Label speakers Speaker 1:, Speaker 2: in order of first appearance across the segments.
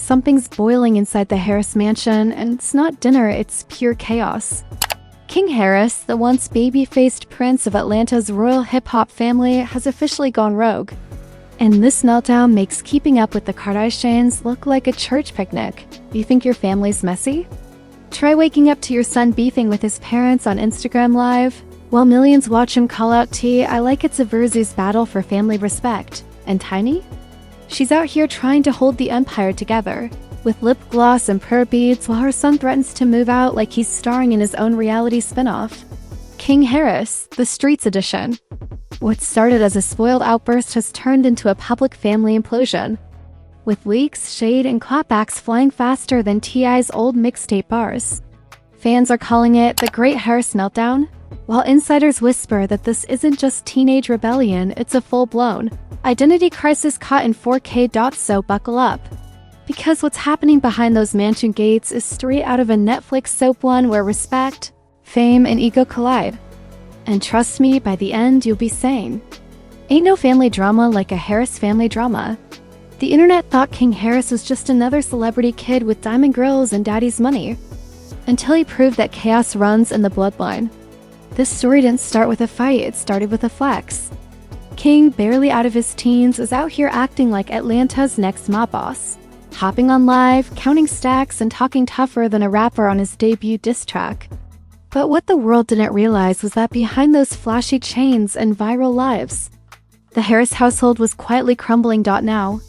Speaker 1: Something's boiling inside the Harris mansion, and it's not dinner, it's pure chaos. King Harris, the once baby-faced prince of Atlanta's royal hip-hop family, has officially gone rogue. And this meltdown makes keeping up with the Kardashians look like a church picnic. You think your family's messy? Try waking up to your son beefing with his parents on Instagram Live, while millions watch him call out T. I like it's a versus battle for family respect. And Tiny? She's out here trying to hold the empire together, with lip gloss and prayer beads, while her son threatens to move out like he's starring in his own reality spinoff. King Harris, the Streets Edition. What started as a spoiled outburst has turned into a public family implosion, with leaks, shade, and clapbacks flying faster than T.I.'s old mixtape bars. Fans are calling it the Great Harris Meltdown, while insiders whisper that this isn't just teenage rebellion, it's a full-blown identity crisis caught in 4K. So buckle up. Because what's happening behind those mansion gates is straight out of a Netflix soap, one where respect, fame, and ego collide. And trust me, by the end, you'll be saying, ain't no family drama like a Harris family drama. The internet thought King Harris was just another celebrity kid with diamond grills and daddy's money, until he proved that chaos runs in the bloodline. This story didn't start with a fight, it started with a flex. King, barely out of his teens, is out here acting like Atlanta's next mob boss, hopping on live, counting stacks, and talking tougher than a rapper on his debut diss track. But what the world didn't realize was that behind those flashy chains and viral lives, the Harris household was quietly crumbling. Now,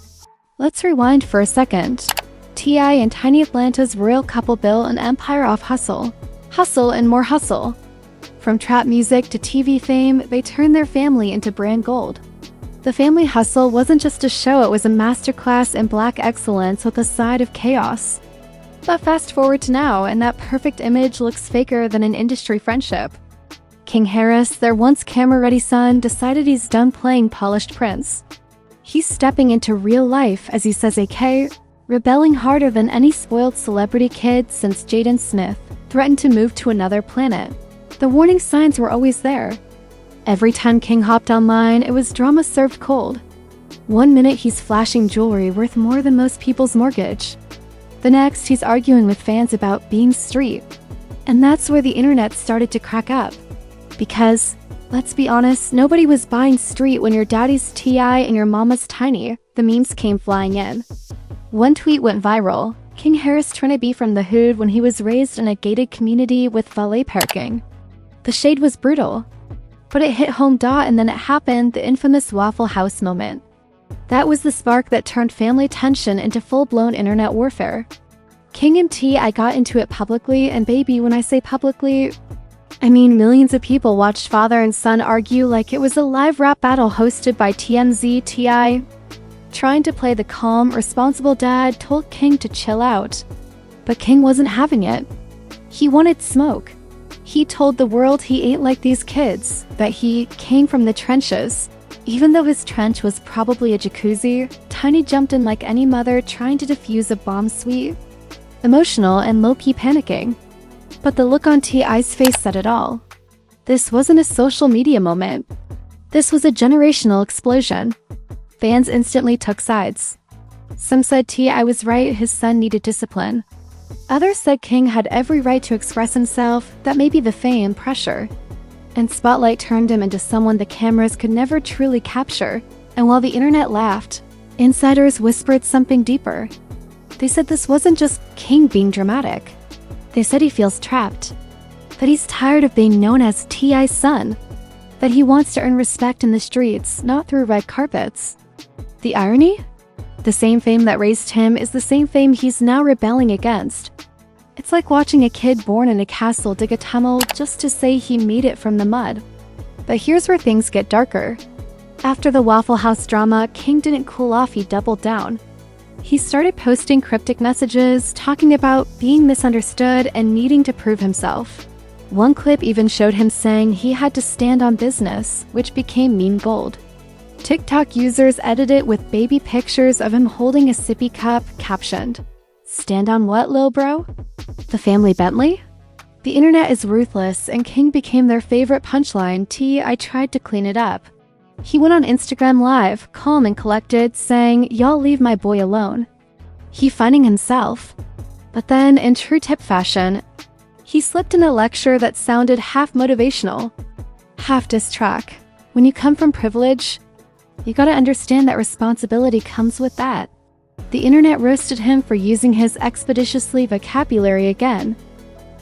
Speaker 1: let's rewind for a second. T.I. and Tiny Atlanta's royal couple built an empire off hustle. Hustle and more hustle. From trap music to TV fame, they turned their family into brand gold. The family hustle wasn't just a show, it was a masterclass in black excellence with a side of chaos. But fast forward to now, and that perfect image looks faker than an industry friendship. King Harris, their once camera-ready son, decided he's done playing polished prince. He's stepping into real life, as he says, AK, rebelling harder than any spoiled celebrity kid since Jaden Smith threatened to move to another planet. The warning signs were always there. Every time King hopped online, it was drama served cold. One minute he's flashing jewelry worth more than most people's mortgage. The next, he's arguing with fans about being street. And that's where the internet started to crack up. Because, let's be honest, nobody was buying street when your daddy's T.I. and your mama's Tiny. The memes came flying in. One tweet went viral. King Harris trying to be from the hood when he was raised in a gated community with valet parking. The shade was brutal. But it hit home. And then it happened, the infamous Waffle House moment. That was the spark that turned family tension into full-blown internet warfare. King and T.I. got into it publicly, and baby, when I say publicly, I mean millions of people watched father and son argue like it was a live rap battle hosted by TMZ. T.I., trying to play the calm, responsible dad, told King to chill out. But King wasn't having it. He wanted smoke. He told the world he ain't like these kids, that he came from the trenches. Even though his trench was probably a jacuzzi, Tiny jumped in like any mother trying to defuse a bomb suite. Emotional and low-key panicking. But the look on T.I.'s face said it all. This wasn't a social media moment. This was a generational explosion. Fans instantly took sides. Some said T.I. was right, his son needed discipline. Others said King had every right to express himself, that maybe the fame, pressure, and spotlight turned him into someone the cameras could never truly capture. And while the internet laughed, insiders whispered something deeper. They said this wasn't just King being dramatic. They said he feels trapped, that he's tired of being known as T.I.'s son, that he wants to earn respect in the streets, not through red carpets. The irony? The same fame that raised him is the same fame he's now rebelling against. It's like watching a kid born in a castle dig a tunnel just to say he made it from the mud. But here's where things get darker. After the Waffle House drama, King didn't cool off, he doubled down. He started posting cryptic messages, talking about being misunderstood and needing to prove himself. One clip even showed him saying he had to stand on business, which became meme gold. TikTok users edited it with baby pictures of him holding a sippy cup, captioned, "Stand on what, lil bro? The family Bentley?" The internet is ruthless, and King became their favorite punchline. T.I. tried to clean it up. He went on Instagram Live, calm and collected, saying, "Y'all leave my boy alone." he finding himself. But then, in true tip fashion, he slipped in a lecture that sounded half motivational, half diss track. When you come from privilege, you gotta understand that responsibility comes with that. The internet roasted him for using his expeditiously vocabulary again.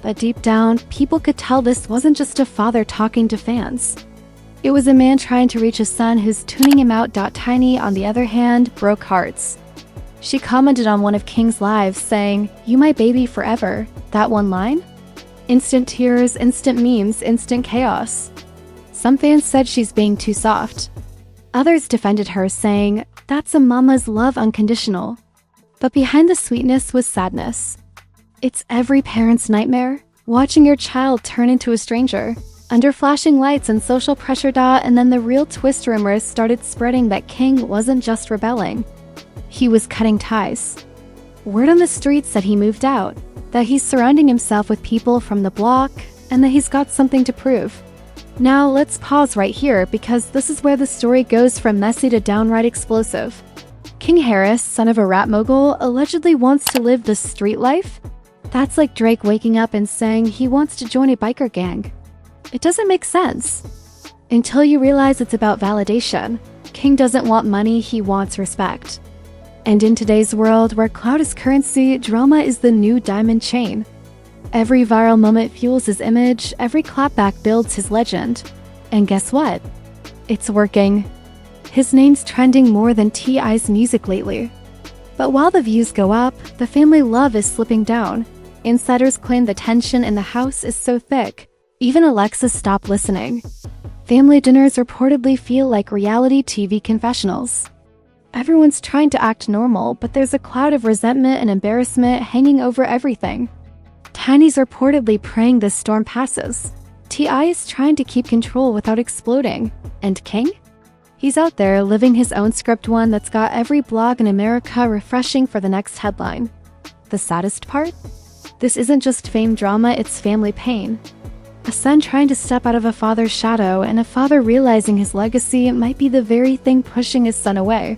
Speaker 1: But deep down, people could tell this wasn't just a father talking to fans. It was a man trying to reach a son who's tuning him out. Tiny, on the other hand, broke hearts. She commented on one of King's lives saying, "You my baby forever." That one line? Instant tears, instant memes, instant chaos. Some fans said she's being too soft. Others defended her, saying, "That's a mama's love unconditional." But behind the sweetness was sadness. It's every parent's nightmare, watching your child turn into a stranger. Under flashing lights and social pressure. And then the real twist: rumors started spreading that King wasn't just rebelling. He was cutting ties. Word on the streets said he moved out, that he's surrounding himself with people from the block, and that he's got something to prove. Now let's pause right here, because this is where the story goes from messy to downright explosive. King Harris, son of a rap mogul, allegedly wants to live the street life? That's like Drake waking up and saying he wants to join a biker gang. It doesn't make sense. Until you realize it's about validation. King doesn't want money, he wants respect. And in today's world, where clout is currency, drama is the new diamond chain. Every viral moment fuels his image, every clapback builds his legend. And guess what? It's working. His name's trending more than T.I.'s music lately. But while the views go up, the family love is slipping down. Insiders claim the tension in the house is so thick, even Alexa stopped listening. Family dinners reportedly feel like reality TV confessionals. Everyone's trying to act normal, but there's a cloud of resentment and embarrassment hanging over everything. Tiny's reportedly praying this storm passes. T.I. is trying to keep control without exploding. And King? He's out there living his own script, one that's got every blog in America refreshing for the next headline. The saddest part? This isn't just fame drama, it's family pain. A son trying to step out of a father's shadow, and a father realizing his legacy might be the very thing pushing his son away.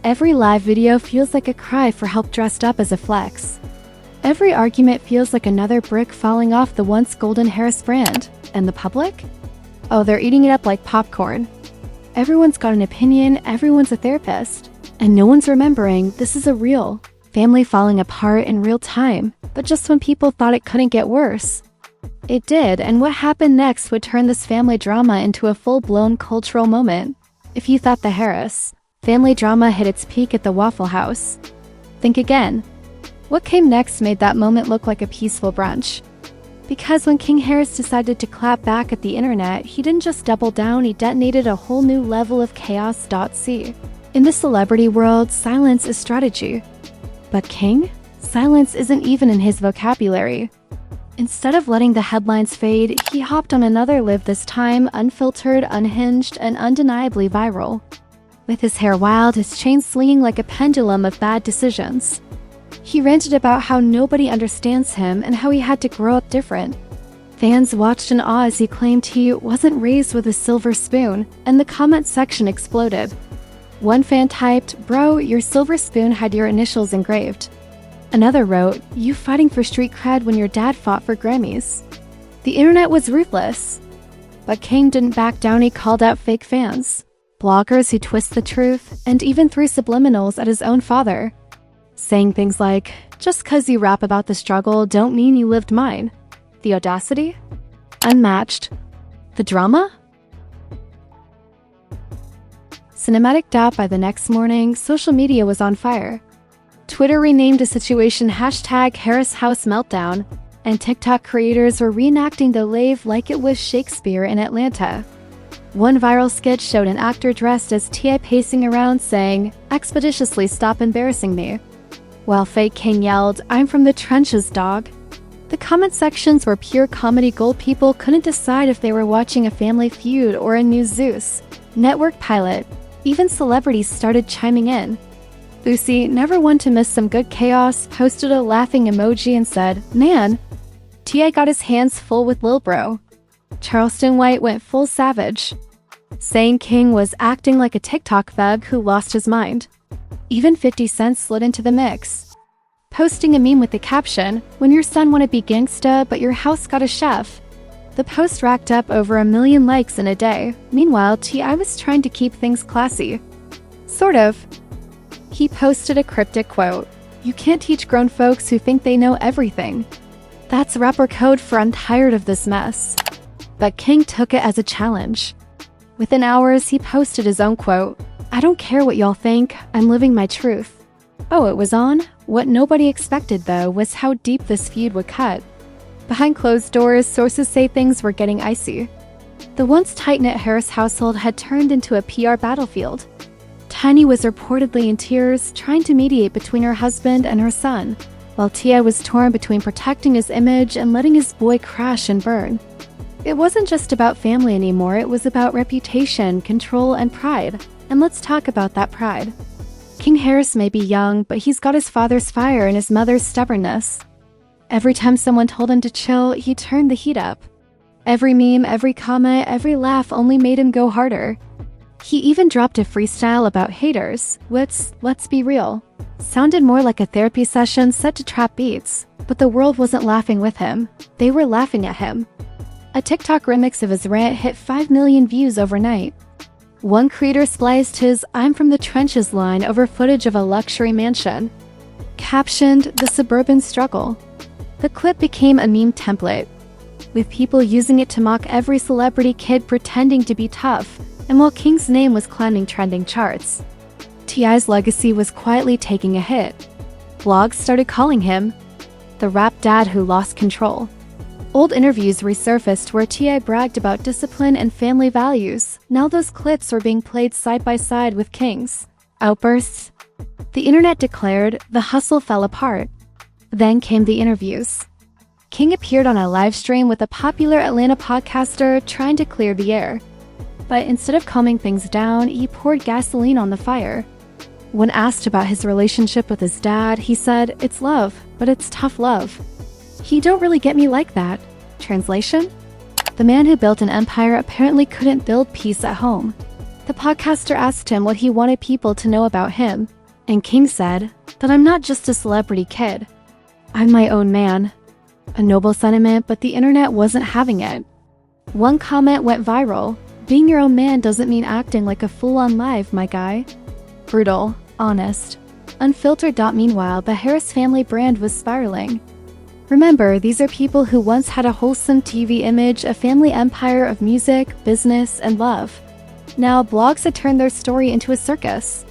Speaker 1: Every live video feels like a cry for help dressed up as a flex. Every argument feels like another brick falling off the once golden Harris brand. And the public? Oh, they're eating it up like popcorn. Everyone's got an opinion, everyone's a therapist. And no one's remembering this is a real family falling apart in real time, but just when people thought it couldn't get worse. It did, and what happened next would turn this family drama into a full-blown cultural moment. If you thought the Harris family drama hit its peak at the Waffle House, think again. What came next made that moment look like a peaceful brunch. Because when King Harris decided to clap back at the internet, he didn't just double down, he detonated a whole new level of chaos. See, in the celebrity world, silence is strategy. But King? Silence isn't even in his vocabulary. Instead of letting the headlines fade, he hopped on another live, this time unfiltered, unhinged, and undeniably viral. With his hair wild, his chain swinging like a pendulum of bad decisions. He ranted about how nobody understands him and how he had to grow up different. Fans watched in awe as he claimed he wasn't raised with a silver spoon, and the comment section exploded. One fan typed, "Bro, your silver spoon had your initials engraved." Another wrote, "You fighting for street cred when your dad fought for Grammys." The internet was ruthless. But King didn't back down, he called out fake fans, bloggers who twist the truth, and even threw subliminals at his own father. Saying things like, "Just 'cause you rap about the struggle don't mean you lived mine." The audacity? Unmatched. The drama? Cinematic. By the next morning, social media was on fire. Twitter renamed a situation #Harris House Meltdown, and TikTok creators were reenacting the lave like it was Shakespeare in Atlanta. One viral skit showed an actor dressed as T.I. pacing around saying, "Expeditiously stop embarrassing me," while fake King yelled, "I'm from the trenches, dog." The comment sections were pure comedy gold. People couldn't decide if they were watching a family feud or a new Zeus network pilot. Even celebrities started chiming in. Lucy, never one to miss some good chaos, posted a laughing emoji and said, "Man, T.I. got his hands full with Lil Bro." Charleston White went full savage, saying King was acting like a TikTok thug who lost his mind. Even 50 Cent slid into the mix, posting a meme with the caption, "When your son wanna be gangsta, but your house got a chef." The post racked up over 1 million likes in a day. Meanwhile, T.I. was trying to keep things classy. Sort of. He posted a cryptic quote, "You can't teach grown folks who think they know everything." That's rapper code for "I'm tired of this mess." But King took it as a challenge. Within hours, he posted his own quote, "I don't care what y'all think, I'm living my truth." Oh, it was on? What nobody expected, though, was how deep this feud would cut. Behind closed doors, sources say things were getting icy. The once tight-knit Harris household had turned into a PR battlefield. Tiny was reportedly in tears, trying to mediate between her husband and her son, while Tia was torn between protecting his image and letting his boy crash and burn. It wasn't just about family anymore, it was about reputation, control, and pride. And let's talk about that pride. King Harris may be young, but he's got his father's fire and his mother's stubbornness. Every time someone told him to chill, he turned the heat up. Every meme, every comment, every laugh only made him go harder. He even dropped a freestyle about haters, which, let's be real, sounded more like a therapy session set to trap beats. But the world wasn't laughing with him. They were laughing at him. A TikTok remix of his rant hit 5 million views overnight. One creator spliced his "I'm from the trenches" line over footage of a luxury mansion, captioned "The Suburban Struggle." The clip became a meme template, with people using it to mock every celebrity kid pretending to be tough, and while King's name was climbing trending charts, T.I.'s legacy was quietly taking a hit. Blogs started calling him the rap dad who lost control. Old interviews resurfaced where T.I. bragged about discipline and family values. Now those clips were being played side by side with King's outbursts. The internet declared the hustle fell apart. Then came the interviews. King appeared on a live stream with a popular Atlanta podcaster trying to clear the air. But instead of calming things down, he poured gasoline on the fire. When asked about his relationship with his dad, he said, "It's love, but it's tough love. He don't really get me like that." Translation? The man who built an empire apparently couldn't build peace at home. The podcaster asked him what he wanted people to know about him, and King said that "I'm not just a celebrity kid. I'm my own man." A noble sentiment, but the internet wasn't having it. One comment went viral, "Being your own man doesn't mean acting like a fool on live, my guy." Brutal, honest, unfiltered. Meanwhile, the Harris family brand was spiraling. Remember, these are people who once had a wholesome TV image, a family empire of music, business, and love. Now, blogs had turned their story into a circus.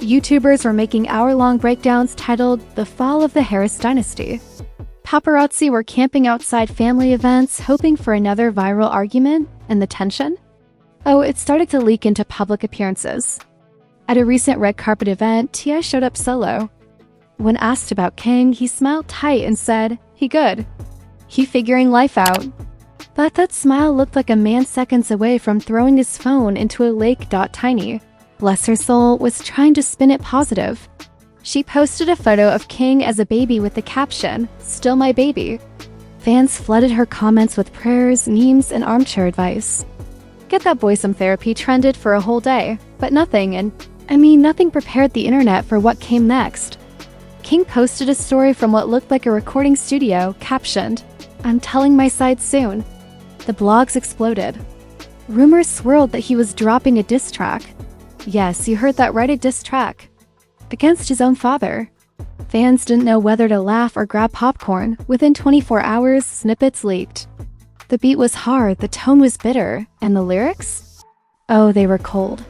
Speaker 1: YouTubers were making hour-long breakdowns titled "The Fall of the Harris Dynasty." Paparazzi were camping outside family events, hoping for another viral argument, and the tension? Oh, it started to leak into public appearances. At a recent red carpet event, T.I. showed up solo. When asked about King, he smiled tight and said, "He good. He figuring life out." But that smile looked like a man seconds away from throwing his phone into a lake. Tiny, bless her soul, was trying to spin it positive. She posted a photo of King as a baby with the caption, "Still my baby." Fans flooded her comments with prayers, memes, and armchair advice. "Get that boy some therapy" trended for a whole day, but nothing prepared the internet for what came next. King posted a story from what looked like a recording studio, captioned, "I'm telling my side soon." The blogs exploded. Rumors swirled that he was dropping a diss track. Yes, you heard that right, a diss track. Against his own father. Fans didn't know whether to laugh or grab popcorn. Within 24 hours, snippets leaked. The beat was hard, the tone was bitter, and the lyrics? Oh, they were cold.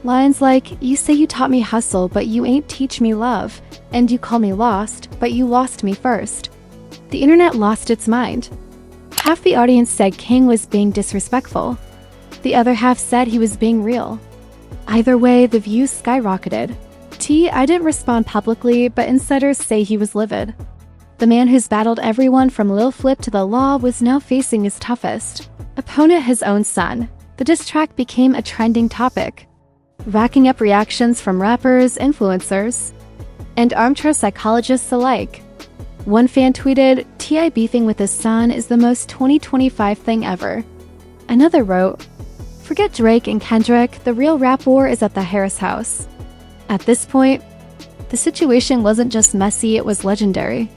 Speaker 1: Lines like, "You say you taught me hustle, but you ain't teach me love. And you call me lost, but you lost me first." The internet lost its mind. Half the audience said King was being disrespectful. The other half said he was being real. Either way, the views skyrocketed. I didn't respond publicly, but insiders say he was livid. The man who's battled everyone from Lil Flip to the law was now facing his toughest opponent, his own son. The diss track became a trending topic, racking up reactions from rappers, influencers, and armchair psychologists alike. One fan tweeted, "T.I. beefing with his son is the most 2025 thing ever." Another wrote, "Forget Drake and Kendrick, the real rap war is at the Harris house." At this point, The situation wasn't just messy, it was legendary.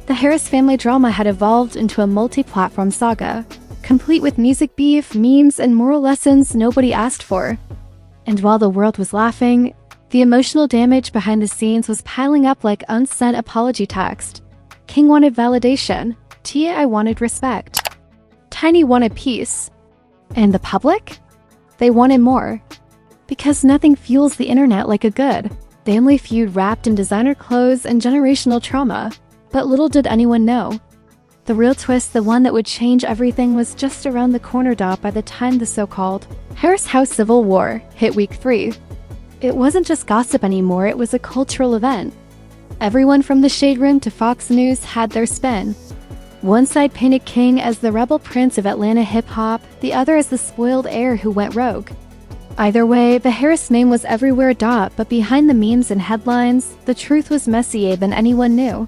Speaker 1: The Harris family drama had evolved into a multi-platform saga, complete with music beef, memes, and moral lessons nobody asked for. And while the world was laughing, the emotional damage behind the scenes was piling up like unsent apology text. King wanted validation. T.I. wanted respect. Tiny wanted peace. And the public? They wanted more. Because nothing fuels the internet like a good family feud wrapped in designer clothes and generational trauma. But little did anyone know. The real twist, the one that would change everything, was just around the corner. By the time the so-called Harris House Civil War hit week 3, it wasn't just gossip anymore, it was a cultural event. Everyone from the Shade Room to Fox News had their spin. One side painted King as the rebel prince of Atlanta hip-hop, the other as the spoiled heir who went rogue. Either way, the Harris name was everywhere. But behind the memes and headlines, the truth was messier than anyone knew.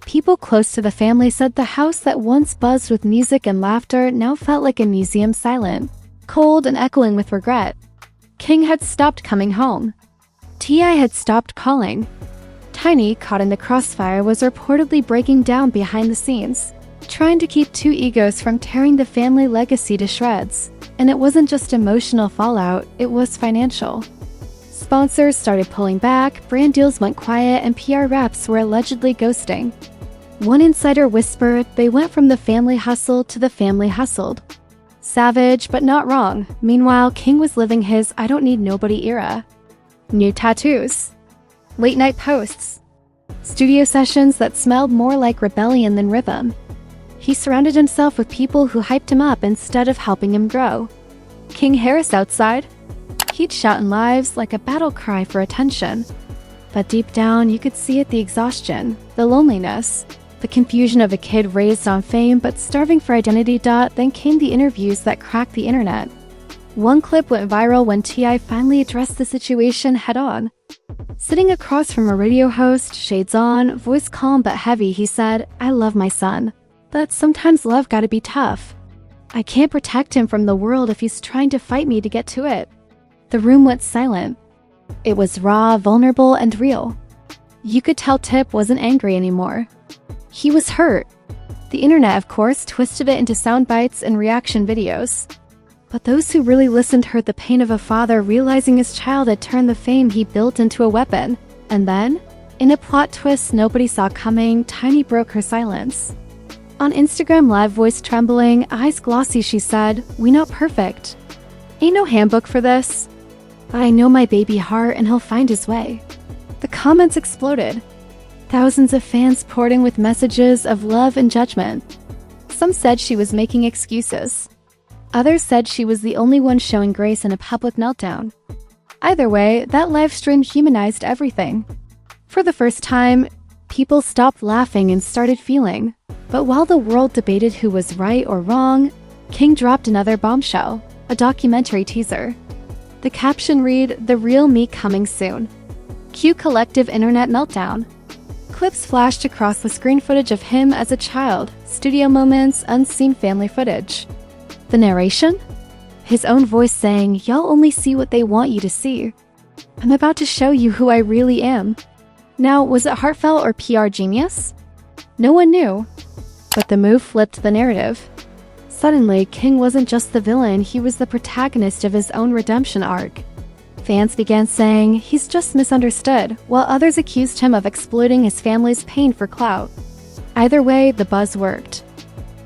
Speaker 1: People close to the family said the house that once buzzed with music and laughter now felt like a museum, silent, cold, and echoing with regret. King had stopped coming home. T.I. had stopped calling. Tiny, caught in the crossfire, was reportedly breaking down behind the scenes, trying to keep two egos from tearing the family legacy to shreds. And it wasn't just emotional fallout, it was financial. Sponsors started pulling back, brand deals went quiet, and PR reps were allegedly ghosting. One insider whispered they went from the family hustle to the family hustled. Savage, but not wrong. Meanwhile, King was living his I don't need nobody era. New tattoos. Late night posts. Studio sessions that smelled more like rebellion than rhythm. He surrounded himself with people who hyped him up instead of helping him grow. King Harris outside. He'd shout in lives like a battle cry for attention. But deep down, you could see it, the exhaustion, the loneliness, the confusion of a kid raised on fame but starving for identity. Then came the interviews that cracked the internet. One clip went viral when T.I. finally addressed the situation head-on. Sitting across from a radio host, shades on, voice calm but heavy, he said, "I love my son. But sometimes love gotta be tough. I can't protect him from the world if he's trying to fight me to get to it." The room went silent. It was raw, vulnerable, and real. You could tell Tip wasn't angry anymore. He was hurt. The internet, of course, twisted it into sound bites and reaction videos. But those who really listened heard the pain of a father realizing his child had turned the fame he built into a weapon. And then, in a plot twist nobody saw coming, Tiny broke her silence. On Instagram Live, voice trembling, eyes glossy, she said, "We not perfect. Ain't no handbook for this. I know my baby heart and he'll find his way." The comments exploded. Thousands of fans poured in with messages of love and judgment. Some said she was making excuses. Others said she was the only one showing grace in a public meltdown. Either way, that live stream humanized everything. For the first time, people stopped laughing and started feeling. But while the world debated who was right or wrong, King dropped another bombshell, a documentary teaser. The caption read, "The Real Me Coming Soon." Cue collective internet meltdown. Clips flashed across the screen, footage of him as a child, studio moments, unseen family footage. The narration? His own voice saying, "Y'all only see what they want you to see. I'm about to show you who I really am." Now, was it heartfelt or PR genius? No one knew. But the move flipped the narrative. Suddenly, King wasn't just the villain, he was the protagonist of his own redemption arc. Fans began saying he's just misunderstood, while others accused him of exploiting his family's pain for clout. Either way, the buzz worked.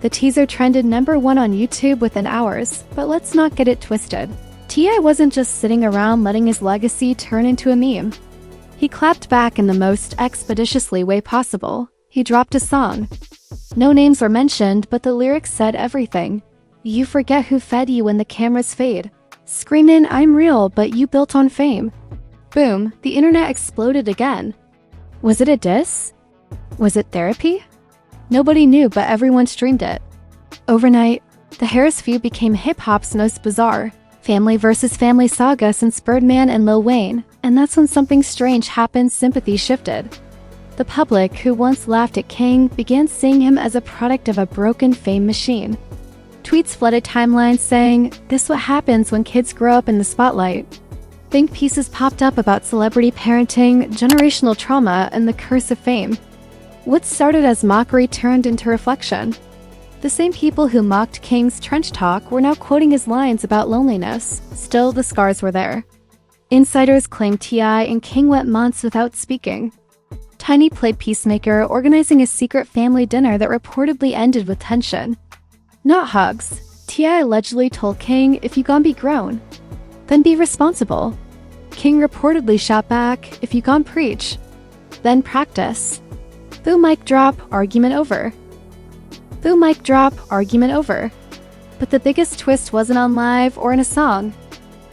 Speaker 1: The teaser trended #1 on YouTube within hours, but let's not get it twisted. T.I. wasn't just sitting around letting his legacy turn into a meme. He clapped back in the most expeditiously way possible. He dropped a song. No names were mentioned, but the lyrics said everything. "You forget who fed you when the cameras fade. Screamin', I'm real, but you built on fame." Boom, the internet exploded again. Was it a diss? Was it therapy? Nobody knew, but everyone streamed it. Overnight, the Harris feud became hip-hop's most bizarre family versus family saga since Birdman and Lil Wayne, and that's when something strange happened. Sympathy shifted. The public, who once laughed at King, began seeing him as a product of a broken fame machine. Tweets flooded timelines saying, "This what happens when kids grow up in the spotlight." Think pieces popped up about celebrity parenting, generational trauma, and the curse of fame. What started as mockery turned into reflection. The same people who mocked King's trench talk were now quoting his lines about loneliness. Still, the scars were there. Insiders claimed T.I. and King went months without speaking. Tiny played peacemaker, organizing a secret family dinner that reportedly ended with tension. Not hugs. T.I. allegedly told King, "If you gon' be grown, then be responsible." King reportedly shot back, "If you gon' preach, then practice." Boom, mic drop, argument over. Boom, mic drop, argument over. But the biggest twist wasn't on live or in a song,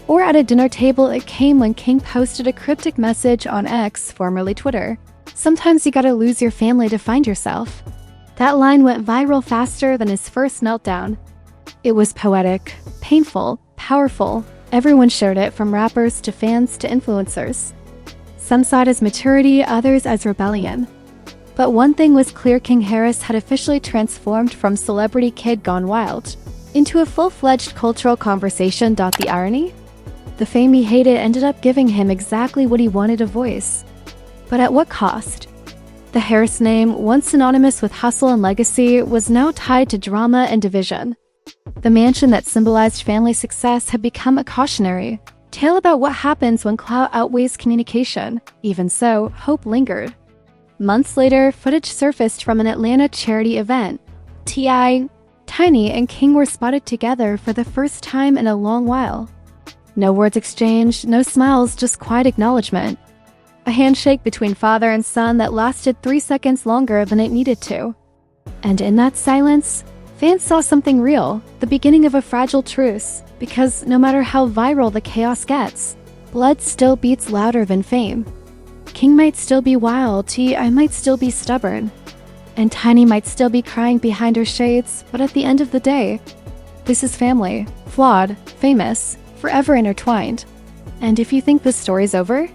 Speaker 1: or at a dinner table. It came when King posted a cryptic message on X, formerly Twitter. "Sometimes you gotta lose your family to find yourself." That line went viral faster than his first meltdown. It was poetic, painful, powerful. Everyone shared it, from rappers to fans to influencers. Some saw it as maturity, others as rebellion. But one thing was clear: King Harris had officially transformed from celebrity kid gone wild into a full-fledged cultural conversation. The irony? The fame he hated ended up giving him exactly what he wanted: a voice. But at what cost? The Harris name, once synonymous with hustle and legacy, was now tied to drama and division. The mansion that symbolized family success had become a cautionary tale about what happens when clout outweighs communication. Even so, hope lingered. Months later, footage surfaced from an Atlanta charity event. T.I., Tiny, and King were spotted together for the first time in a long while. No words exchanged, no smiles, just quiet acknowledgement. A handshake between father and son that lasted 3 seconds longer than it needed to. And in that silence, fans saw something real, the beginning of a fragile truce, because no matter how viral the chaos gets, blood still beats louder than fame. King might still be wild, T.I. might still be stubborn, and Tiny might still be crying behind her shades, but at the end of the day, this is family, flawed, famous, forever intertwined. And if you think this story's over,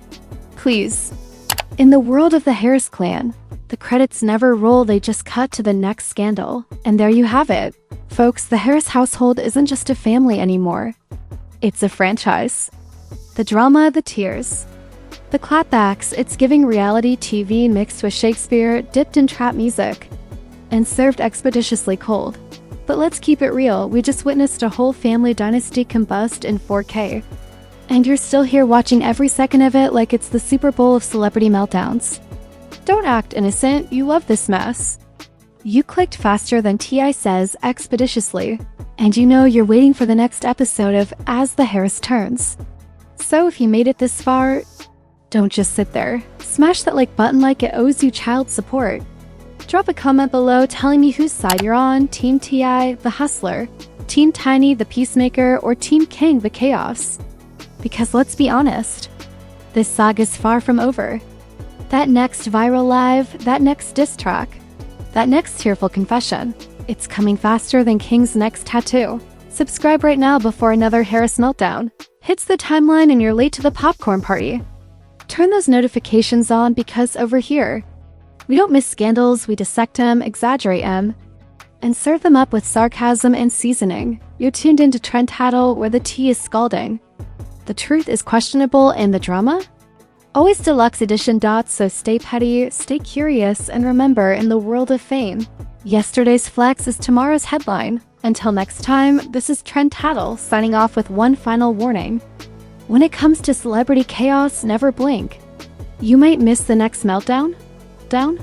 Speaker 1: please. In the world of the Harris clan, the credits never roll, they just cut to the next scandal. And there you have it. Folks, the Harris household isn't just a family anymore. It's a franchise. The drama, the tears, the clapbacks, it's giving reality TV mixed with Shakespeare, dipped in trap music, and served expeditiously cold. But let's keep it real, we just witnessed a whole family dynasty combust in 4K. And you're still here watching every second of it like it's the Super Bowl of celebrity meltdowns. Don't act innocent, you love this mess. You clicked faster than T.I. says, expeditiously, and you know you're waiting for the next episode of As the Harris Turns. So if you made it this far, don't just sit there. Smash that like button like it owes you child support. Drop a comment below telling me whose side you're on, Team T.I., the hustler, Team Tiny, the peacemaker, or Team King, the chaos. Because let's be honest, this saga's far from over. That next viral live, that next diss track, that next tearful confession, it's coming faster than King's next tattoo. Subscribe right now before another Harris meltdown hits the timeline and you're late to the popcorn party. Turn those notifications on, because over here, we don't miss scandals, we dissect them, exaggerate them, and serve them up with sarcasm and seasoning. You're tuned into Trend Tattle, where the tea is scalding, the truth is questionable, and the drama? Always deluxe edition. So stay petty, stay curious, and remember, in the world of fame, yesterday's flex is tomorrow's headline. Until next time, this is Trend Tattle signing off with one final warning. When it comes to celebrity chaos, never blink. You might miss the next meltdown. Down?